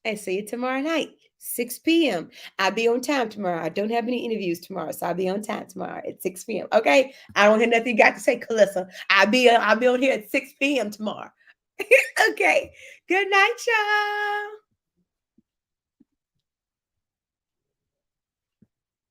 And see you tomorrow night. 6 p.m. I'll be on time tomorrow. I don't have any interviews tomorrow, so I'll be on time tomorrow at 6 p.m. Okay? I don't hear nothing you got to say, Calissa. I'll be on here at 6 p.m. tomorrow. Okay. Good night, y'all.